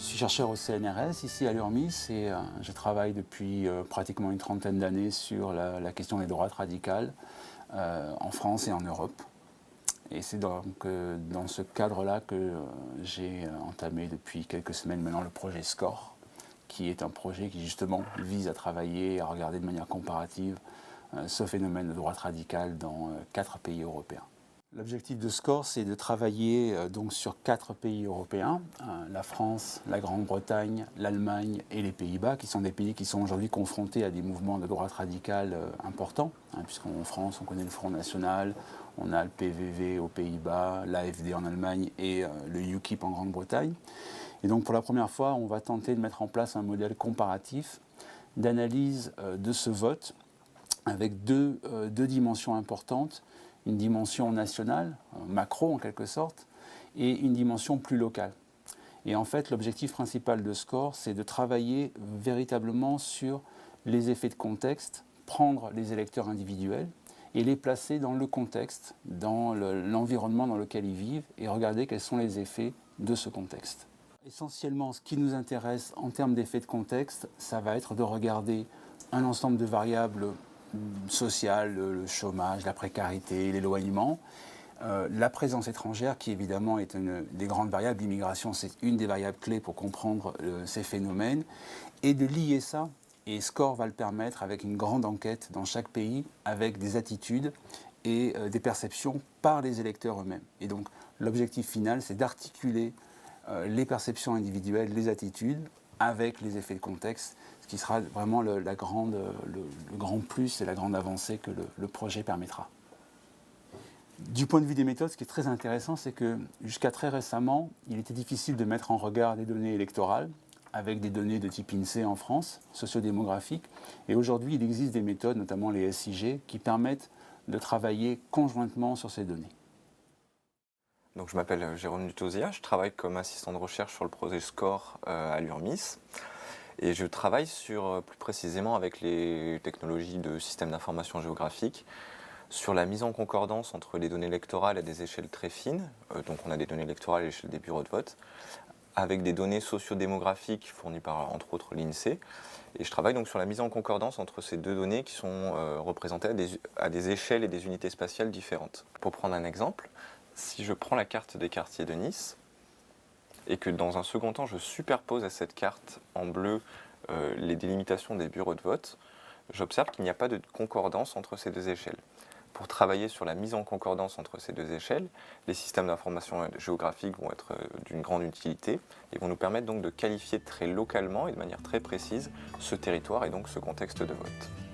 suis chercheur au CNRS, ici à l'URMIS, et je travaille depuis pratiquement une trentaine d'années sur la question des droites radicales en France et en Europe. Et c'est donc dans ce cadre-là que j'ai entamé depuis quelques semaines maintenant le projet SCORE, qui est un projet qui justement vise à travailler et à regarder de manière comparative ce phénomène de droite radicale dans 4 pays européens. L'objectif de SCORE, c'est de travailler donc sur 4 pays européens, la France, la Grande-Bretagne, l'Allemagne et les Pays-Bas, qui sont des pays qui sont aujourd'hui confrontés à des mouvements de droite radicale importants, puisqu'en France, on connaît le Front National, on a le PVV aux Pays-Bas, l'AfD en Allemagne et le UKIP en Grande-Bretagne. Et donc pour la première fois, on va tenter de mettre en place un modèle comparatif d'analyse de ce vote avec deux dimensions importantes. Une dimension nationale, macro en quelque sorte, et une dimension plus locale. Et en fait, l'objectif principal de SCORE, c'est de travailler véritablement sur les effets de contexte, prendre les électeurs individuels et les placer dans le contexte, dans l'environnement dans lequel ils vivent, et regarder quels sont les effets de ce contexte. Essentiellement, ce qui nous intéresse en termes d'effets de contexte, ça va être de regarder un ensemble de variables sociales, le chômage, la précarité, l'éloignement, la présence étrangère qui évidemment est une des grandes variables. L'immigration, c'est une des variables clés pour comprendre ces phénomènes, et de lier ça, et SCORE va le permettre avec une grande enquête dans chaque pays, avec des attitudes et des perceptions par les électeurs eux-mêmes. Et donc l'objectif final, c'est d'articuler les perceptions individuelles, les attitudes, avec les effets de contexte, ce qui sera vraiment le grand plus et la grande avancée que le projet permettra. Du point de vue des méthodes, ce qui est très intéressant, c'est que jusqu'à très récemment, il était difficile de mettre en regard des données électorales avec des données de type INSEE en France, sociodémographiques. Et aujourd'hui, il existe des méthodes, notamment les SIG, qui permettent de travailler conjointement sur ces données. Donc, je m'appelle Jérôme Dutosia, je travaille comme assistant de recherche sur le projet SCORE à l'URMIS. Et je travaille plus précisément avec les technologies de systèmes d'information géographique, sur la mise en concordance entre les données électorales à des échelles très fines, donc on a des données électorales à l'échelle des bureaux de vote, avec des données sociodémographiques fournies par entre autres l'INSEE. Et je travaille donc sur la mise en concordance entre ces deux données qui sont représentées à des échelles et des unités spatiales différentes. Pour prendre un exemple, si je prends la carte des quartiers de Nice, et que dans un second temps je superpose à cette carte en bleu les délimitations des bureaux de vote, j'observe qu'il n'y a pas de concordance entre ces deux échelles. Pour travailler sur la mise en concordance entre ces deux échelles, les systèmes d'information géographique vont être d'une grande utilité et vont nous permettre donc de qualifier très localement et de manière très précise ce territoire et donc ce contexte de vote.